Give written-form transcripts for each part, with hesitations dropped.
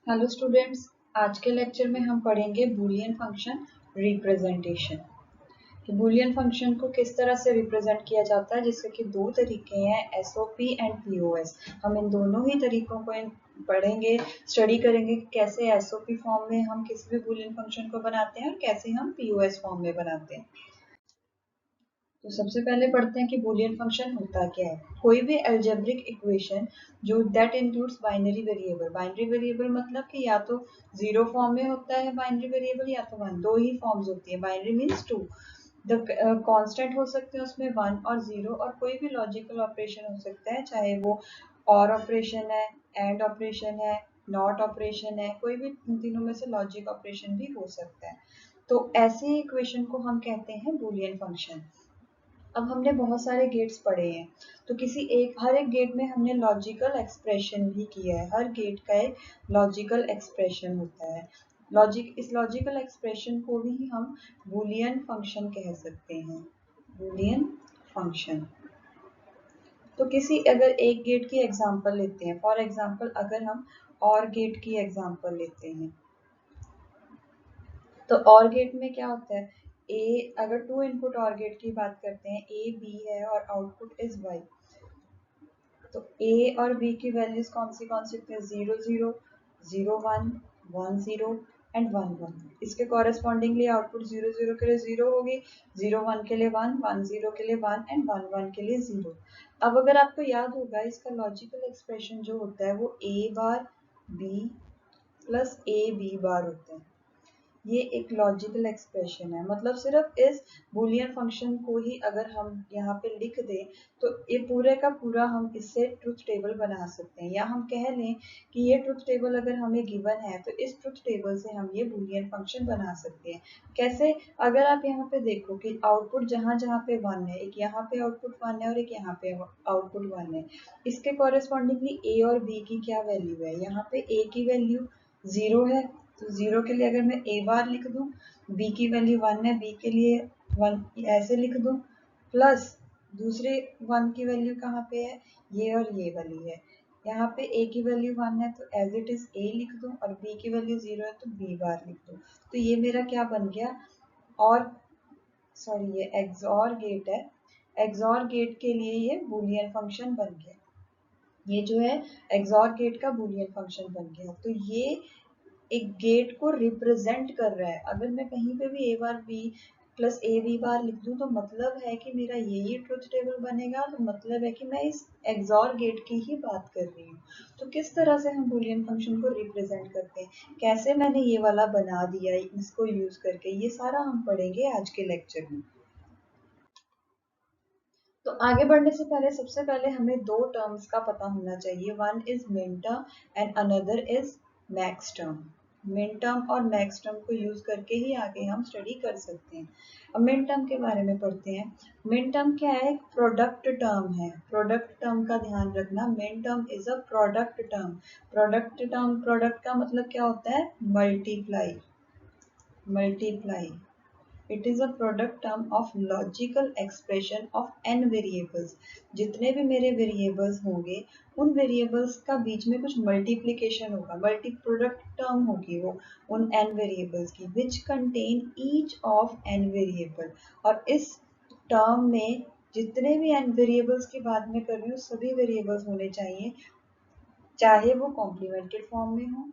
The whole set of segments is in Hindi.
हेलो स्टूडेंट्स, आज के लेक्चर में हम पढ़ेंगे बूलियन फंक्शन रिप्रेजेंटेशन कि बूलियन फंक्शन को किस तरह से रिप्रेजेंट किया जाता है, जिसके कि दो तरीके हैं, एसओपी एंड पीओएस। हम इन दोनों ही तरीकों को पढ़ेंगे, स्टडी करेंगे कि कैसे एसओपी फॉर्म में हम किसी भी बूलियन फंक्शन को बनाते हैं और कैसे हम पीओएस फॉर्म में बनाते हैं। तो सबसे पहले पढ़ते हैं कि बूलियन फंक्शन होता क्या है। कोई भी अलजेब्रिक इक्वेशन जो that includes binary variable, binary variable मतलब कि या तो जीरो फॉर्म में होता है बाइनरी वेरिएबल या तो वन, दो ही फॉर्म्स होती है। Binary means two, the constant हो सकते हैं उसमें वन और जीरो, और कोई भी लॉजिकल ऑपरेशन हो सकता है, चाहे वो और ऑपरेशन है, एंड ऑपरेशन है, नॉट ऑपरेशन है, कोई भी इन तीनों में से लॉजिक ऑपरेशन भी हो सकता है। तो ऐसी इक्वेशन को हम कहते हैं बूलियन फंक्शन। अब हमने बहुत सारे गेट्स पढ़े हैं, तो हर एक गेट में हमने लॉजिकल एक्सप्रेशन भी किया है। हर गेट का एक लॉजिकल एक्सप्रेशन होता है। इस लॉजिकल एक्सप्रेशन को भी हम बूलियन फंक्शन कह सकते हैं, बूलियन फंक्शन। तो अगर एक गेट की एग्जांपल लेते हैं, फॉर एग्जांपल अगर हम और गेट की एग्जांपल लेते हैं, तो और गेट में क्या होता है, अगर टू इनपुट और गेट की बात करते हैं, ए बी है और आउटपुट इज वाई, तो ए और बी की वैल्यूज कौन सी होती है, 0 0, 0 1, 1 0 एंड 1 1। इसके कॉरेस्पॉन्डिंगली आउटपुट 0 0 के लिए 0 होगी, 0 1 के लिए 1, 1 0 के लिए 1 एंड 1 1 के लिए 0। अब अगर आपको याद होगा, इसका लॉजिकल एक्सप्रेशन जो होता है वो A bar B plus A B bar होता है। ये एक लॉजिकल एक्सप्रेशन है, मतलब सिर्फ इस बूलियन फंक्शन को ही अगर हम यहाँ पे लिख दें तो ये पूरे का पूरा हम इससे ट्रुथ टेबल बना सकते हैं, या हम कह लें कि ये ट्रुथ टेबल अगर हमें गिवन है तो इस ट्रुथ टेबल से हम ये बूलियन फंक्शन बना सकते हैं। कैसे? अगर आप यहाँ पे देखो कि आउटपुट जहाँ जहाँ पे 1 है, एक यहाँ पे आउटपुट 1 है और एक यहाँ पे आउटपुट 1 है, इसके कॉरेस्पॉन्डिंगली ए और बी की क्या वैल्यू है, यहाँ पे ए की वैल्यू 0 है, तो 0 के लिए अगर मैं ए बार लिख दूं, बी की वैल्यू 1 है, बी के लिए 1 ऐसे लिख दूं, प्लस दूसरे 1 की वैल्यू कहाँ पे है, ये और ये वाली है। यहाँ पे ए की वैल्यू 1 है तो एज इट इज ए लिख दूं, और बी की वैल्यू 0 है तो बी बार लिख दूं। तो ये मेरा क्या बन गया, और सॉरी ये एक्सऑर गेट है, एक्सऑर गेट के लिए ये बूलियन फंक्शन बन गया। ये जो है एक्सऑर गेट का बूलियन फंक्शन बन गया। तो ये एक गेट को रिप्रेजेंट कर रहा है। अगर मैं कहीं पे भी A bar B plus A B bar लिख दूं तो मतलब है कि मेरा यही ट्रुथ टेबल बनेगा, तो मतलब है कि मैं इस एक्सॉर गेट की ही बात कर रही हूँ। तो किस तरह से हम बूलियन फंक्शन को रिप्रेजेंट करते हैं, कैसे मैंने ये वाला बना दिया इसको यूज करके, ये सारा हम पढ़ेंगे आज के लेक्चर में। तो आगे बढ़ने से पहले सबसे पहले हमें दो टर्म्स का पता होना चाहिए, one is min term and another is max term. Min term और मैक्स टर्म को यूज करके ही आगे हम स्टडी कर सकते हैं। अब मिन टर्म के बारे में पढ़ते हैं। मिन टर्म क्या है, एक प्रोडक्ट टर्म है। प्रोडक्ट टर्म का ध्यान रखना, मिन term is a product term. Product का मतलब क्या होता है, multiply, multiply. It is a product term of logical expression of n variables। जितने भी मेरे वेरिएबल्स होंगे उन वेरिएबल्स का बीच में कुछ मल्टीप्लीकेशन होगा, मल्टी प्रोडक्ट टर्म होगी वो उन n वेरिएबल्स की, which contain each of n variable. और इस टर्म में जितने भी n वेरिएबल्स की बात मैं कर रही हूँ सभी वेरिएबल्स होने चाहिए, चाहे वो कॉम्प्लीमेंटेड फॉर्म में हो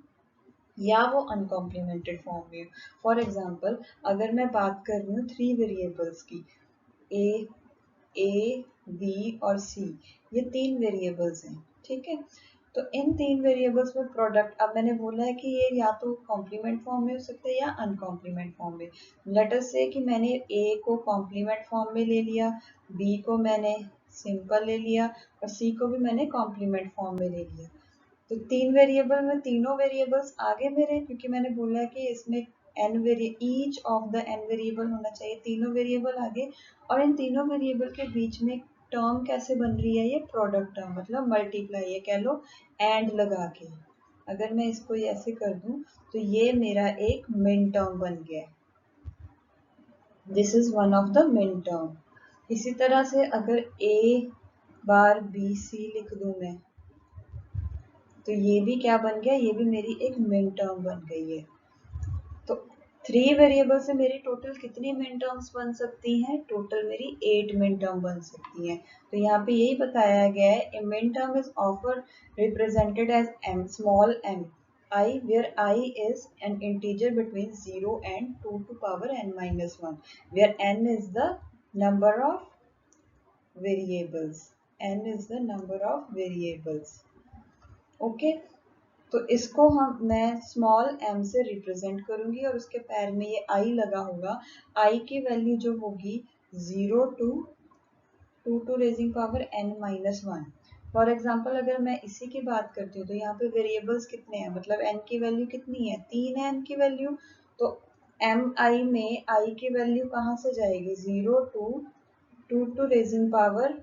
या वो अनकॉम्प्लीमेंटेड फॉर्म में। फॉर एग्जाम्पल अगर मैं बात कर रही हूँ 3 वेरिएबल्स की, ए बी और सी, ये 3 वेरिएबल्स हैं, ठीक है। तो इन 3 वेरिएबल्स में प्रोडक्ट, अब मैंने बोला है कि ये या तो कॉम्प्लीमेंट फॉर्म में हो सकते हैं या अनकॉम्प्लीमेंट फॉर्म में। लेट अस से कि मैंने ए को कॉम्प्लीमेंट फॉर्म में ले लिया, बी को मैंने सिंपल ले लिया और सी को भी मैंने कॉम्प्लीमेंट फॉर्म में ले लिया। तो 3 वेरिएबल में तीनों वेरिएबल्स आगे मेरे, क्योंकि मैंने बोला है कि इसमें each of the N variable होना चाहिए, तीनों वेरिएबल आगे, और इन तीनों वेरिएबल के बीच में टर्म कैसे बन रही है, ये प्रोडक्ट टर्म, मतलब मल्टीप्लाई, ये कह लो एंड लगा के। अगर मैं इसको ऐसे कर दूं तो ये मेरा एक मिन टर्म बन गया, this is one of the min term. इसी तरह से अगर ए बार बी सी लिख दूं मैं, तो ये भी क्या बन गया, ये भी मेरी एक मिन टर्म बन गई है। तो 3 वेरिएबल से मेरी टोटल कितनी मिन टर्म्स बन सकती हैं, टोटल मेरी 8 मिन टर्म बन सकती हैं। तो यहाँ पे यही बताया गया है, ए मिन टर्म इज ऑफर represented as m small m I where I is an integer between 0 and 2 to power n minus 1 where n is the number of variables, n is the number of variables। Okay, तो इसको मैं स्मॉल m से रिप्रेजेंट करूंगी और उसके पैर में ये i लगा होगा। i की वैल्यू जो होगी 0 to 2 to raising power n minus 1। For example अगर मैं इसी की बात करती हूँ तो यहाँ पे वेरिएबल्स कितने हैं, मतलब n की वैल्यू कितनी है, 3 है n की वैल्यू। तो mi में i की वैल्यू कहाँ से जाएगी, 0 to 2 to raising power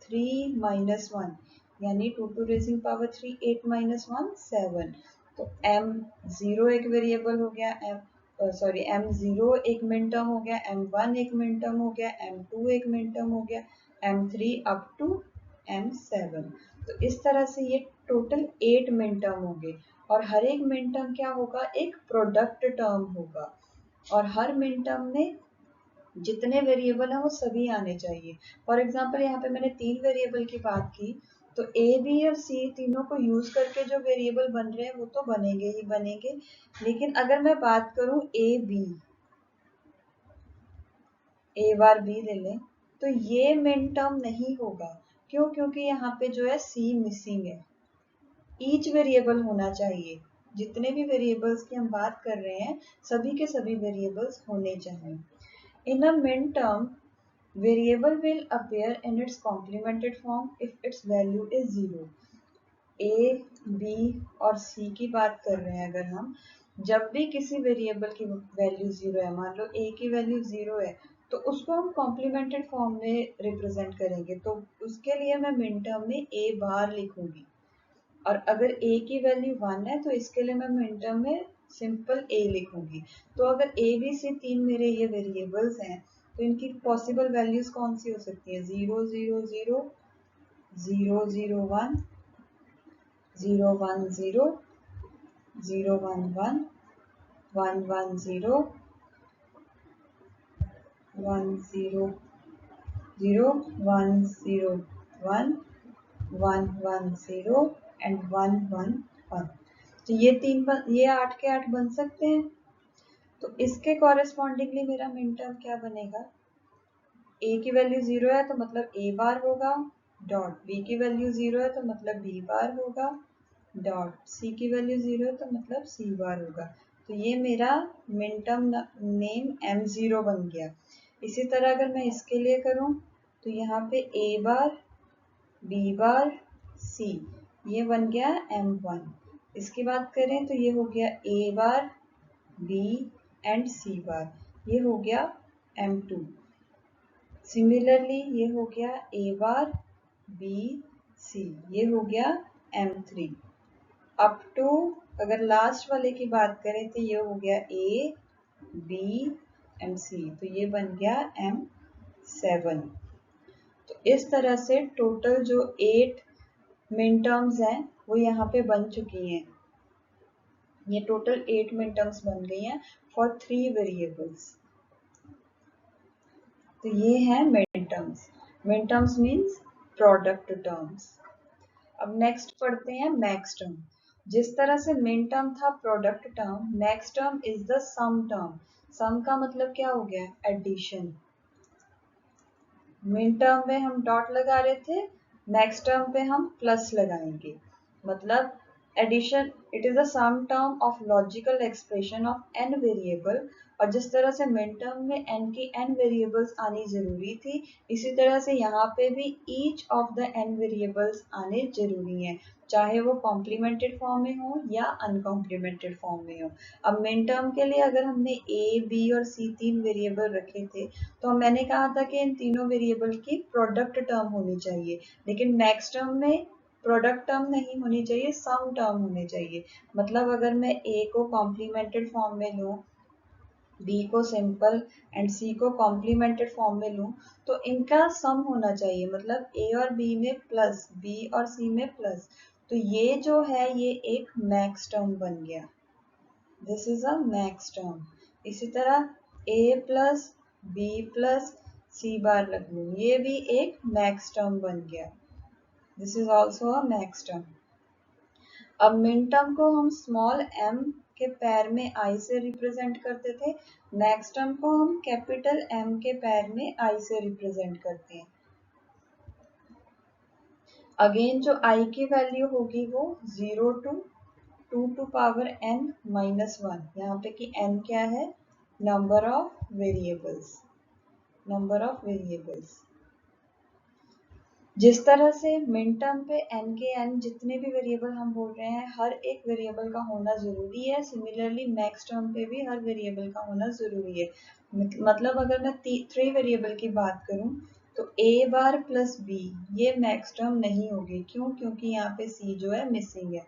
3 minus 1, यानी 2 to रेजिंग पावर 3 8 माइनस 1 7। तो m0 एक वेरिएबल हो गया, m0 एक मिन टर्म हो गया, m1 एक मिन टर्म हो गया, m2 एक मिन टर्म हो गया, m3 अप टू m7। तो इस तरह से ये टोटल 8 मिन टर्म होंगे और हर एक मिन टर्म क्या होगा, एक प्रोडक्ट टर्म होगा और हर मिन टर्म में जितने वेरिएबल हैं वो सभी आने चाहिए। फॉर एग्जाम्पल यहाँ पे मैंने 3 वेरिएबल की बात की, तो ए बी और सी तीनों को यूज करके जो वेरिएबल बन रहे हैं वो तो बनेंगे ही बनेंगे। लेकिन अगर मैं बात करूं A B, A bar B ले लें, तो ये मिन टर्म नहीं होगा। क्यों, क्योंकि यहाँ पे जो है सी मिसिंग है। ईच वेरिएबल होना चाहिए, जितने भी वेरिएबल्स की हम बात कर रहे हैं सभी के सभी वेरिएबल्स होने चाहिए। In a min term variable will appear in its complemented form if its value is 0। a, b और c की बात कर रहे हैं अगर हम, जब भी किसी वेरिएबल की वैल्यू 0 है, मान लो a की वैल्यू 0 है, तो उसको हम कॉम्प्लीमेंटेड फॉर्म में रिप्रेजेंट करेंगे। तो उसके लिए मैं मिन टर्म में a बार लिखूंगी और अगर a की वैल्यू 1 है तो इसके लिए मैं मिन टर्म में सिंपल a लिखूंगी। तो अगर a b c तीन मेरे ये वेरिएबल्स हैं तो इनकी पॉसिबल वैल्यूज कौन सी हो सकती है, 0 0 0 0 0 1 0 1 0 0 1 1 1 1 0 1 0 0 1 0 1 1 1 0 एंड 1 1 1। तो ये ये 8 के 8 बन सकते हैं। तो इसके कॉरेस्पॉन्डिंगली मेरा मिन टर्म क्या बनेगा, a की वैल्यू 0 है तो मतलब a बार होगा डॉट, b की वैल्यू 0 है तो मतलब b बार होगा डॉट, c की वैल्यू 0 है तो मतलब c बार होगा। तो ये मेरा मिन टर्म नेम m0 बन गया। इसी तरह अगर मैं इसके लिए करूं तो यहाँ पे a bar b bar c, ये बन गया m1। इसकी बात करें तो ये हो गया a bar b and c बार, ये हो गया m2। सिमिलरली ये हो गया a बार b c, ये हो गया m3 अप टू, अगर लास्ट वाले की बात करें तो ये हो गया a b m c, तो ये बन गया m7। तो इस तरह से टोटल जो 8 मिन टर्म्स हैं वो यहाँ पे बन चुकी हैं। ये टोटल 8 मिन टर्म्स बन गई हैं फॉर 3 वेरिएबल्स। तो ये है मिन terms. Min terms means product terms. अब नेक्स्ट पढ़ते हैं मैक्स टर्म। जिस तरह से मिन टर्म था product term, max term is the sum term. Sum का मतलब क्या हो गया, एडिशन। मिन टर्म में हम डॉट लगा रहे थे, मैक्स टर्म पे हम प्लस लगाएंगे, मतलब addition. It is the sum term of logical expression of n variable. और जिस तरह से मिन टर्म में n की n वेरिएबल्स आनी जरूरी थी, इसी तरह से यहाँ पे भी each of the n variables आने जरूरी हैं, चाहे वो कॉम्प्लीमेंटेड फॉर्म में हो या अनकॉम्प्लीमेंटेड फॉर्म में हो। अब मिन टर्म के लिए अगर हमने a, b और c तीन वेरिएबल रखे थे तो मैंने कहा था कि इन तीनों वेरिएबल की प्रोडक्ट टर्म होनी चाहिए, लेकिन मैक्स टर्म में प्रोडक्ट टर्म नहीं होनी चाहिए, सम टर्म होने चाहिए। मतलब अगर मैं a को कॉम्प्लीमेंटेड फॉर्म में लूँ, b को सिंपल एंड c को कॉम्प्लीमेंटेड फॉर्म में लूँ तो इनका सम होना चाहिए, मतलब a और b में प्लस, b और c में प्लस। तो ये जो है ये एक मैक्स टर्म बन गया, this is a max term. इसी तरह a plus B plus C बार लग लूँ, ये भी एक मैक्स टर्म बन गया, this is also a max term. अब मिन टर्म को हम स्मॉल m के पैर में i से रिप्रेजेंट करते थे, मैक्स टर्म को हम कैपिटल M के पैर में i से रिप्रेजेंट करते हैं। अगेन जो i की वैल्यू होगी वो 0 to 2 to power n minus 1, यहाँ पे कि n क्या है, number of variables, number of variables. जिस तरह से मिन टर्म पे n के n जितने भी वेरिएबल हम बोल रहे हैं हर एक वेरिएबल का होना जरूरी है, सिमिलरली मैक्स टर्म पे भी हर वेरिएबल का होना जरूरी है। मतलब अगर मैं 3 वेरिएबल की बात करूं तो a बार प्लस b ये मैक्स टर्म नहीं होगी, क्यों, क्योंकि यहाँ पे c जो है मिसिंग है।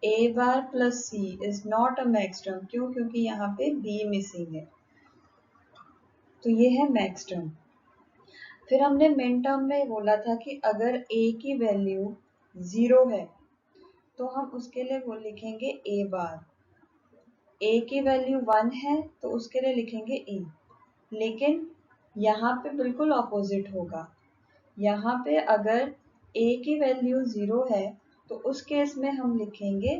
a bar plus c is not a max term, क्यों, क्योंकि यहाँ पे b मिसिंग है। तो ये है मैक्स टर्म। फिर हमने मिन टर्म में बोला था कि अगर a की वैल्यू 0 है तो हम उसके लिए वो लिखेंगे a बार, a की वैल्यू 1 है तो उसके लिए लिखेंगे a। लेकिन यहाँ पे बिल्कुल ऑपोजिट होगा, यहाँ पे अगर a की वैल्यू 0 है तो उस केस में हम लिखेंगे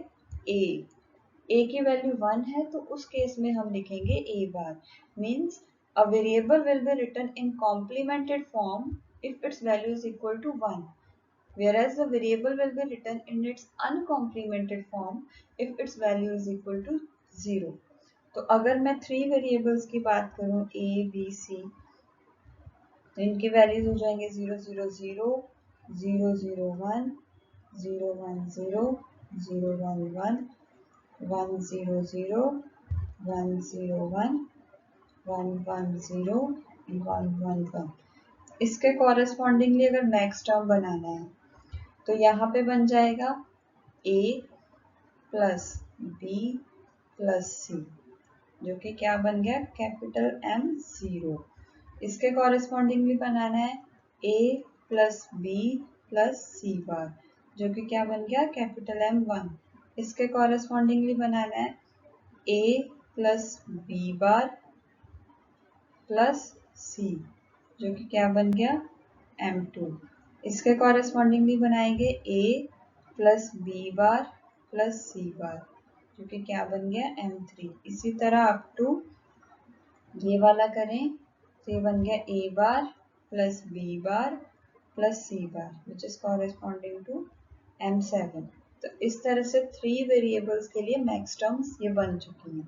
a की वैल्यू 1 है तो उस केस में हम लिखेंगे a bar. Means a variable will be written in complemented form if its value is equal to 1, whereas the variable will be written in its uncomplemented form if its value is equal to 0। तो अगर मैं 3 वेरिएबल्स की बात करूं a b c, तो इनकी वैल्यूज हो जाएंगे 0 0 0 0 0 1 0 1 0 0 1 1 1 0 0 1 0 1 1 1 0 1 1 1। इसके कॉरेस्पॉन्डिंगली अगर मैक्स टर्म बनाना है तो यहाँ पे बन जाएगा a plus B plus C, जो कि क्या बन गया, कैपिटल M 0। इसके कॉरेस्पॉन्डिंगली बनाना है a plus B plus C bar, जो कि क्या बन गया, कैपिटल M 1। इसके कॉरेस्पॉन्डिंगली बनाना है a plus B bar plus C, जो कि क्या बन गया, M2। इसके कॉरेस्पॉन्डिंगली बनाएंगे a plus B bar plus C bar, जो कि क्या बन गया, M3। इसी तरह अप टू ये वाला करें तो ये बन गया a bar plus B bar plus C bar, which is corresponding to M7। तो इस तरह से 3 वेरिएबल्स के लिए मैक्स टर्म्स ये बन चुकी हैं।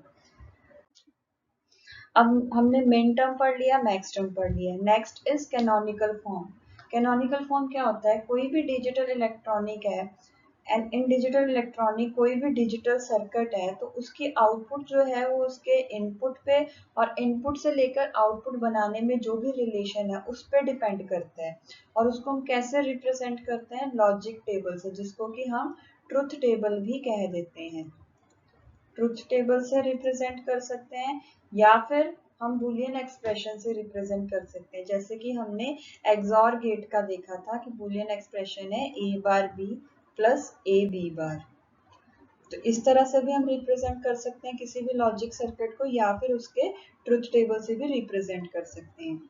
अब हमने मिन टर्म पढ़ लिया, मैक्स टर्म पढ़ लिया। Next is canonical form. Canonical form क्या होता है, कोई भी डिजिटल इलेक्ट्रॉनिक है एंड इन डिजिटल इलेक्ट्रॉनिक कोई भी डिजिटल सर्किट है तो उसकी आउटपुट जो है वो उसके इनपुट पे और इनपुट से लेकर आउटपुट बनाने में जो भी रिलेशन है उस पर डिपेंड करता है। और उसको हम कैसे रिप्रेजेंट करते हैं, लॉजिक टेबल से, जिसको कि हम ट्रुथ टेबल भी कह देते हैं। ट्रुथ टेबल से रिप्रेजेंट कर सकते हैं या फिर हम बूलियन एक्सप्रेशन से रिप्रेजेंट कर सकते हैं, जैसे कि हमने एक्सॉर गेट का देखा था कि बूलियन एक्सप्रेशन है a bar b plus A B bar. तो इस तरह से भी हम रिप्रेजेंट कर सकते हैं किसी भी लॉजिक सर्किट को, या फिर उसके ट्रुथ टेबल से भी रिप्रेजेंट कर सकते हैं।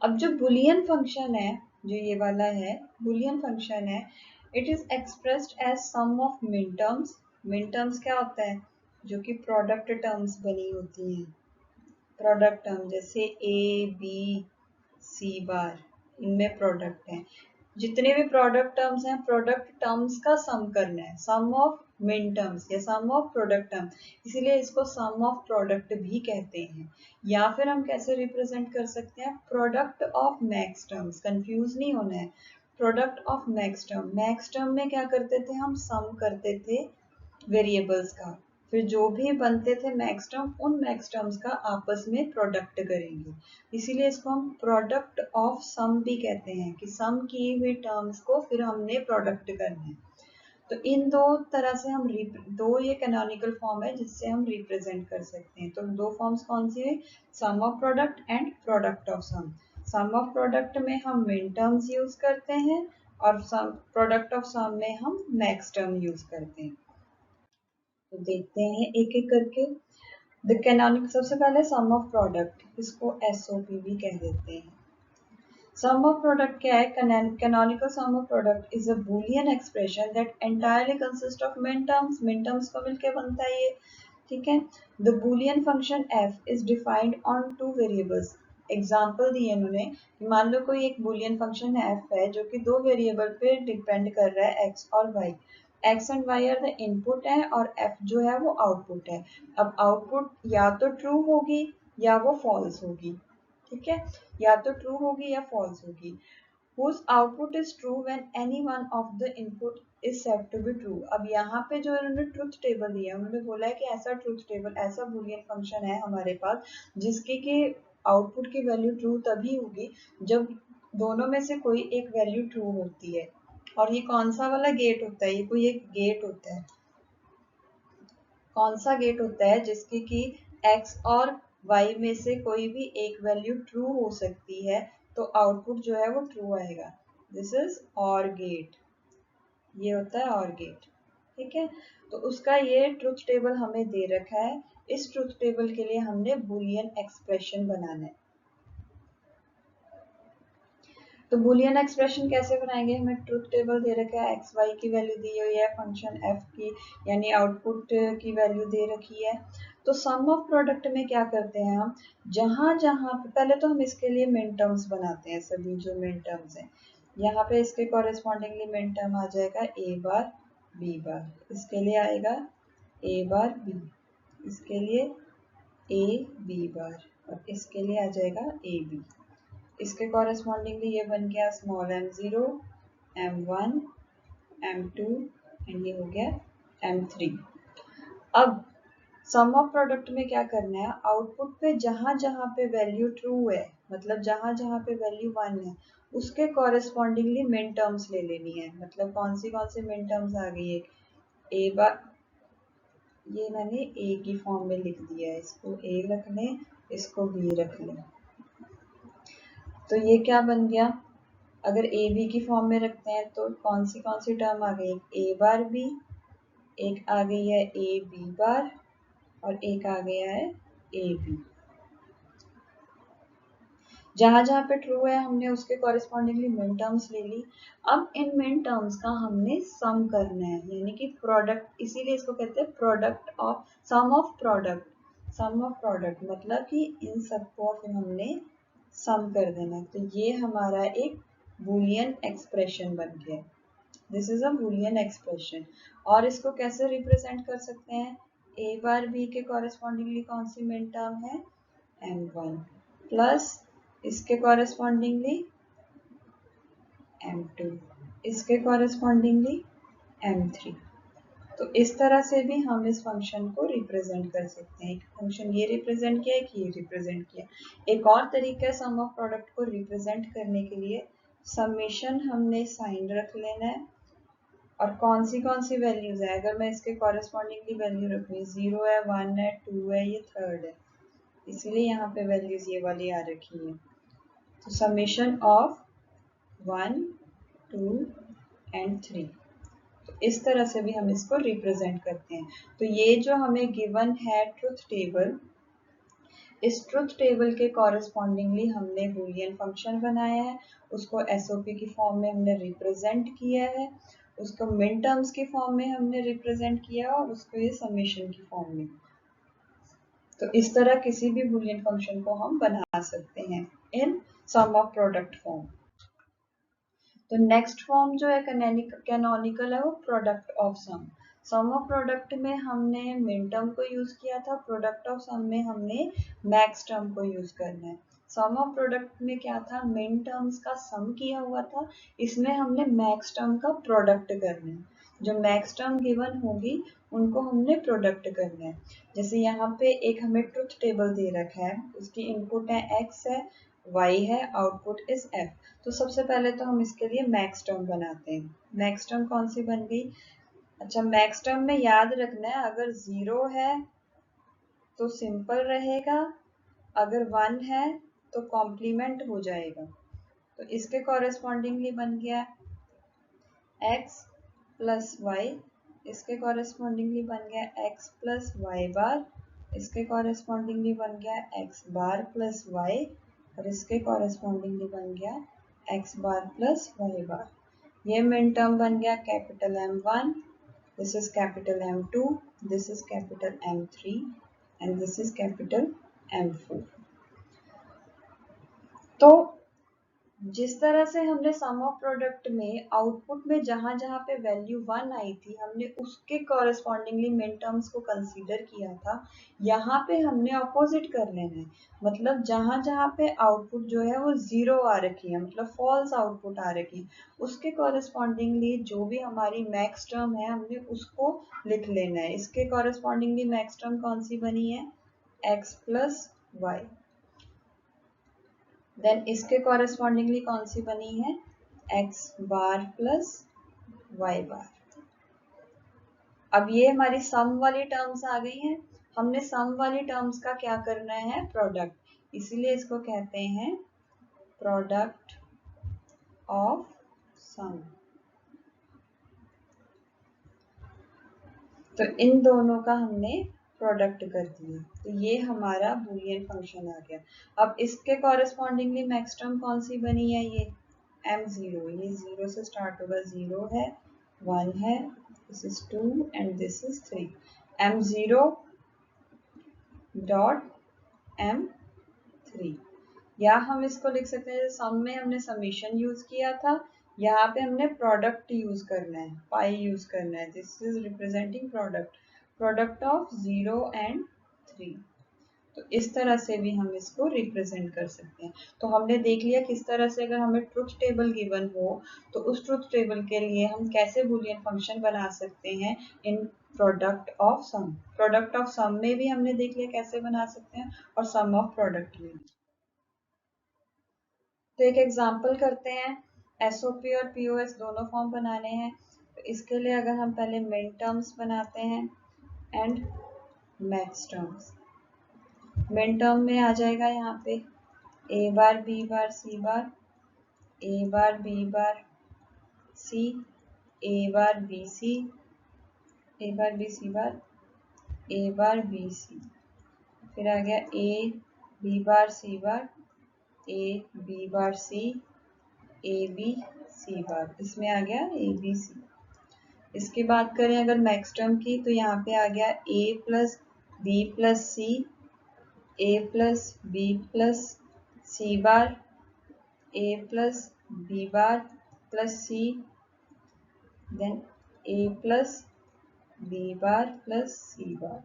अब जो बूलियन फंक्शन है, जो ये वाला है बूलियन फंक्शन है, it is expressed as sum of min terms. Min terms क्या होता है, जो कि प्रोडक्ट टर्म्स बनी होती हैं। प्रोडक्ट टर्म जैसे ए बी सी बार, इनमें प्रोडक्ट है। जितने भी प्रोडक्ट टर्म्स हैं, प्रोडक्ट टर्म्स का सम करना है, सम ऑफ मिन टर्म्स या सम ऑफ प्रोडक्ट टर्म, इसीलिए इसको सम ऑफ प्रोडक्ट भी कहते हैं। या फिर हम कैसे रिप्रेजेंट कर सकते हैं, product of max terms, confuse नहीं होना है, product of max term. Max term में क्या करते थे, हम सम करते थे वेरिएबल्स का, फिर जो भी बनते थे मैक्स टर्म, उन मैक्स टर्म्स का आपस में प्रोडक्ट करेंगे, इसीलिए इसको हम प्रोडक्ट ऑफ सम भी कहते हैं, कि सम की हुई टर्म्स को फिर हमने प्रोडक्ट करना है। तो इन दो तरह से हम दो ये कैनोनिकल फॉर्म है जिससे हम रिप्रेजेंट कर सकते हैं। तो दो फॉर्म्स कौन सी है, sum of product and product of sum. Sum of product में हम मिन टर्म्स यूज करते हैं और सम प्रोडक्ट ऑफ सम में हम मैक्स टर्म यूज करते हैं। तो देखते हैं एक एक करके। द कैनोनिक, सबसे पहले सम ऑफ प्रोडक्ट, इसको एसओपी भी कह देते हैं। सम ऑफ प्रोडक्ट क्या है? Canonical sum of product is a Boolean expression that entirely consist of min terms को मिलकर बनता है ये, ठीक है। The Boolean function F is defined on two variables. Example दिए इन्होंने कि मान लो कोई एक बूलियन फंक्शन एफ है जो कि दो वेरिएबल पे डिपेंड कर रहा है, एक्स और वाई। X and Y are the input है और एफ जो है वो आउटपुट है। अब आउटपुट या तो ट्रू होगी या वो फॉल्स होगी, ठीक है, या तो ट्रू होगी या फॉल्स होगी। whose output is true when any one of the input is said to be true। अब यहाँ पे जो इन्होंने ट्रूथ टेबल दिया, उन्होंने बोला है कि ऐसा ट्रूथ टेबल, ऐसा बूलियन फंक्शन है हमारे पास जिसकी कि आउटपुट की वैल्यू ट्रू तभी होगी जब दोनों में से कोई एक वैल्यू ट्रू होती है। और ये कौन सा वाला गेट होता है? ये कोई एक गेट होता है। कौन सा गेट होता है? जिसकी कि x और y में से कोई भी एक वैल्यू ट्रू हो सकती है, तो आउटपुट जो है वो ट्रू आएगा। दिस इज और गेट, ये होता है और गेट, ठीक है। तो उसका ये ट्रुथ टेबल हमें दे रखा है। इस ट्रुथ टेबल के लिए हमने बूलियन एक्सप्रेशन बनाना है। तो बूलियन एक्सप्रेशन कैसे बनाएंगे? हमें ट्रुथ टेबल दे रखा है, एक्स वाई की वैल्यू दी हुई है, फंक्शन एफ की यानी आउटपुट की वैल्यू दे रखी है। तो सम ऑफ प्रोडक्ट में क्या करते हैं हम, जहां जहां पहले तो हम इसके लिए मिन टर्म्स बनाते हैं, सभी जो मिन टर्म्स हैं यहाँ पे इसके कॉरेस्पॉन्डिंगली मिन टर्म आ जाएगा ए बार बी बार, इसके लिए आएगा ए बार बी, इसके लिए ए बी बार और इसके लिए आ जाएगा ए बी। इसके कॉरेस्पॉन्डिंगली ये बन गया small m0, m1, m2 and ये हो गया m3। अब सम ऑफ प्रोडक्ट में क्या करना है, आउटपुट पे जहां जहां पे वैल्यू ट्रू है, मतलब जहां जहां पे वैल्यू 1 है, उसके कॉरेस्पॉन्डिंगली मिन टर्म्स ले लेनी है। मतलब कौन सी मिन टर्म्स आ गई है? ए बार, ये मैंने ए की फॉर्म में लिख दिया है, इसको ए रख लें, इसको बी रख लें। तो ये क्या बन गया? अगर ए बी की फॉर्म में रखते हैं तो कौन सी टर्म आ गई? ए बार बी, एक आ गई है ए बी बार और एक आ गया है ए बी। जहां जहां पे ट्रू है हमने उसके कॉरेस्पॉन्डिंगली मिन टर्म्स ले ली। अब इन मिन टर्म्स का हमने सम करना है, यानी कि प्रोडक्ट, इसीलिए इसको कहते हैं product of sum of product. Sum of product मतलब कि इन सबको फिर हमने सम कर देना है। तो ये हमारा एक बूलियन एक्सप्रेशन बन गया। This is a Boolean expression. और इसको कैसे रिप्रेजेंट कर सकते हैं? ए बार बी के कॉरेस्पॉन्डिंगली कौन सी मिन टर्म है? m1 प्लस इसके कॉरेस्पॉन्डिंगली m2, इसके कॉरेस्पॉन्डिंगली m3। तो इस तरह से भी हम इस फंक्शन को रिप्रेजेंट कर सकते हैं। एक फंक्शन ये रिप्रेजेंट किया, एक ये रिप्रेजेंट किया। एक और तरीका है सम ऑफ प्रोडक्ट को रिप्रेजेंट करने के लिए, समेशन हमने साइन रख लेना है और कौन सी वैल्यूज है, अगर मैं इसके कॉरेस्पॉन्डिंगली वैल्यू रखूँ, 0 है, 1 है, 2 है, ये थर्ड है, इसीलिए यहाँ पे वैल्यूज ये वाली आ रखी है। तो समेशन ऑफ 1, 2 एंड 3। तो इस तरह से भी हम इसको रिप्रेजेंट करते हैं। तो ये जो हमें गिवन है ट्रुथ टेबल, इस ट्रुथ टेबल के कॉरेस्पॉन्डिंगली हमने बूलियन फंक्शन बनाया है, उसको एसओपी की फॉर्म में हमने रिप्रेजेंट किया है, उसको मिन टर्म्स की फॉर्म में हमने रिप्रेजेंट किया और उसको ये समेशन की फॉर्म में। तो इस तरह किसी भी बूलियन फंक्शन को हम बना सकते हैं in sum of product form. तो नेक्स्ट फॉर्म जो है कैनोनिकल है वो product of sum. Sum of product में हमने मिन टर्म को यूज किया था, प्रोडक्ट ऑफ सम में हमने मैक्स टर्म को यूज करना है। सम ऑफ प्रोडक्ट में क्या था, मिन टर्म्स का सम किया हुआ था, इसमें हमने मैक्स टर्म का प्रोडक्ट करना है। जो मैक्स टर्म गिवन होगी उनको हमने प्रोडक्ट करना है। जैसे यहाँ पे एक हमें ट्रुथ टेबल दे रखा है, उसकी इनपुट है x है, y है, आउटपुट इज f। तो सबसे पहले तो हम इसके लिए मैक्स टर्म बनाते हैं। मैक्स टर्म कौन सी बन गई? अच्छा, मैक्स टर्म में याद रखना है, अगर 0 है तो सिंपल रहेगा, अगर 1 है तो कॉम्प्लीमेंट हो जाएगा। तो इसके कॉरेस्पॉन्डिंगली बन गया x प्लस वाई, इसके कॉरेस्पॉन्डिंगली बन गया x प्लस वाई बार, इसके कॉरेस्पॉन्डिंगली बन गया x बार प्लस y, और इसके कॉरेस्पॉन्डिंगली बन गया x बार प्लस y बार। ये मिन टर्म बन गया capital M1, this is capital M2, this is capital M3 and this is capital M4। तो जिस तरह से हमने सम ऑफ प्रोडक्ट में आउटपुट में जहां जहां पे वैल्यू 1 आई थी हमने उसके कॉरेस्पॉन्डिंगली मिन टर्म्स को कंसीडर किया था, यहाँ पे हमने अपोजिट कर लेना है। मतलब जहां जहां पे आउटपुट जो है वो 0 आ रखी है, मतलब फॉल्स आउटपुट आ रखी है, उसके कॉरेस्पॉन्डिंगली जो भी हमारी मैक्स टर्म है हमने उसको लिख लेना है। इसके कॉरेस्पॉन्डिंगली मैक्स टर्म कौन सी बनी है, x प्लस वाई। देन इसके कॉरेस्पॉन्डिंगली कौन सी बनी है, x बार प्लस y बार। अब ये हमारी सम वाली टर्म्स आ गई हैं। हमने सम वाली टर्म्स का क्या करना है, प्रोडक्ट, इसीलिए इसको कहते हैं प्रोडक्ट ऑफ सम। तो इन दोनों का हमने प्रोडक्ट कर दिया, तो ये हमारा बूलियन फंक्शन आ गया। अब इसके कॉरेस्पॉन्डिंगली मैक्स टर्म कौन सी बनी है, ये m0, ये 0 से स्टार्ट होगा, 0 है, 1 है, this is 2 and this is 3, m0 dot m3। या हम इसको लिख सकते हैं, सम में हमने समीशन यूज किया था, यहाँ पे हमने प्रोडक्ट यूज करना है, पाई यूज करना है, this is representing product, product of 0 and 3। तो इस तरह से भी हम इसको रिप्रेजेंट कर सकते हैं। तो हमने देख लिया किस तरह से अगर हमें ट्रुथ टेबल गिवन हो तो उस ट्रुथ टेबल के लिए हम कैसे बूलियन फंक्शन बना सकते हैं in product of sum. Product of sum में भी हमने देख लिया कैसे बना सकते हैं और सम ऑफ प्रोडक्ट में। तो एक एग्जांपल करते हैं, एसओपी और पीओएस दोनों फॉर्म बनाने हैं। तो इसके लिए अगर हम पहले मिन टर्म्स बनाते हैं and max terms. Min term में आ जाएगा यहाँ पे A bar B bar C bar, A bar B bar C, A bar B C, A bar B C bar, A bar B C, फिर आ गया A B bar C bar, A B bar C, A B C bar, इसमें आ गया ए बी सी। इसकी बात करें अगर मैक्स टर्म की तो यहाँ पे आ गया ए प्लस बी प्लस सी, ए plus B plus C bar, ए प्लस बी बार प्लस सी, देन ए plus B bar plus C बार,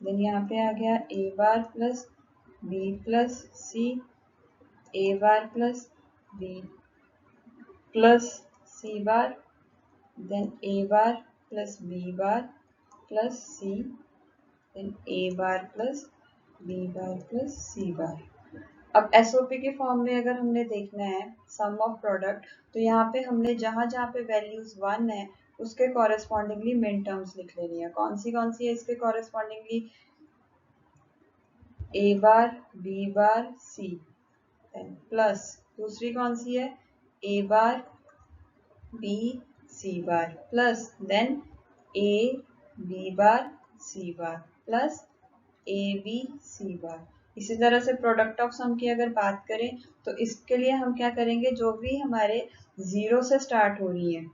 देन यहाँ पे आ गया ए बार plus B plus C, A bar plus B plus C bar, then A bar plus B bar plus C, then A bar plus B bar plus C बार। अब एसओपी के फॉर्म में अगर हमने देखना है सम ऑफ प्रोडक्ट, तो यहाँ पे हमने जहां जहां पे वैल्यूज 1 है उसके कॉरेस्पॉन्डिंगली मिन टर्म्स लिख लेनी है। कौन सी है इसके correspondingly, A bar B bar C, plus दूसरी कौन सी है, A bar B C bar plus then A B bar C bar plus A B C bar. इसी तरह से प्रोडक्ट ऑफ सम की अगर बात करें तो इसके लिए हम क्या करेंगे, जो भी हमारे 0 से स्टार्ट हो रही है,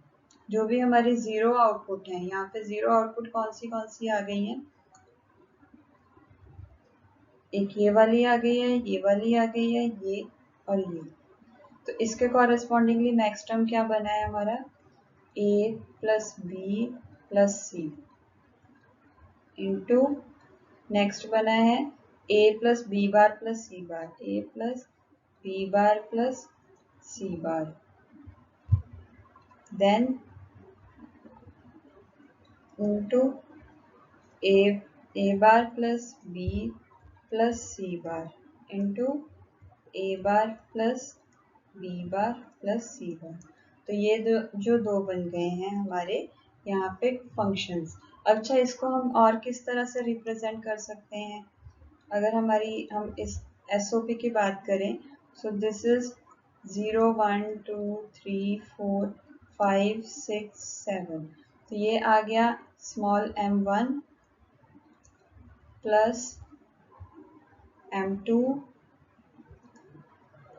जो भी हमारी 0 आउटपुट है, यहाँ पे 0 आउटपुट कौन सी आ गई है, एक ये वाली आ गई है, ये वाली आ गई है, ये और ये। तो इसके कॉरेस्पॉन्डिंगली मैक्स टर्म क्या बना है हमारा, ए प्लस बी प्लस सी इंटू नेक्स्ट बना है ए plus B bar plus C bar, ए plus B bar plus C बार, देन इंटू ए बार plus B plus C bar into ए बार plus B bar plus C बार। तो ये जो दो बन गए हैं हमारे यहाँ पे फंक्शंस। अच्छा, इसको हम और किस तरह से रिप्रेजेंट कर सकते हैं, अगर हम इस एसओपी की बात करें, सो दिस इज 0 1 2 3 4 5 6 7। तो ये आ गया small m1 plus m2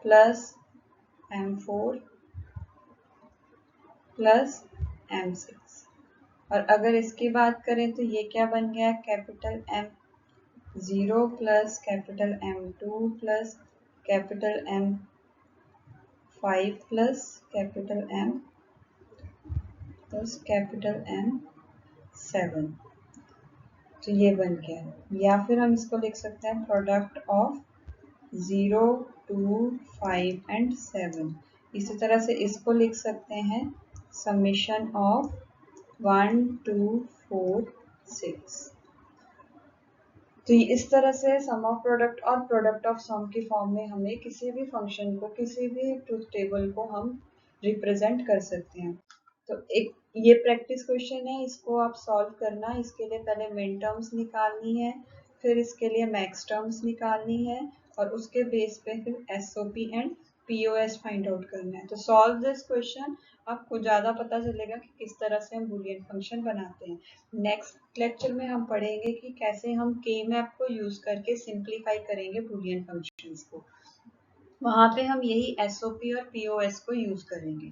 plus m4 plus m6। और अगर इसकी बात करें तो ये क्या बन गया, capital M0 plus capital M2 plus capital M5 plus capital M plus capital M7। तो ये बन गया। या फिर हम इसको लिख सकते हैं प्रोडक्ट ऑफ 0 2 5 एंड 7। इसी तरह से इसको लिख सकते हैं समेशन ऑफ 1 2 4 6। तो इस तरह से सम ऑफ प्रोडक्ट और प्रोडक्ट ऑफ सम की फॉर्म में हमें किसी भी फंक्शन को, किसी भी ट्रूथ टेबल को हम रिप्रेजेंट कर सकते हैं। तो एक ये प्रैक्टिस क्वेश्चन है, इसको आप सॉल्व करना। इसके लिए पहले मिन टर्म्स निकालनी है, फिर इसके लिए मैक्स टर्म्स निकालनी है, और उसके बेस पे फिर SOP and POS find out करना है। तो सॉल्व दिस क्वेश्चन, आपको ज़्यादा पता चलेगा कि किस तरह से हम बूलियन फंक्शन बनाते हैं। नेक्स्ट लेक्चर में हम पढ़ेंगे कि कैसे हम के मैप को यूज करके सिंप्लीफाई करेंगे बूलियन फंक्शंस को। वहां पे हम यही एसओपी और पीओएस को यूज करेंगे।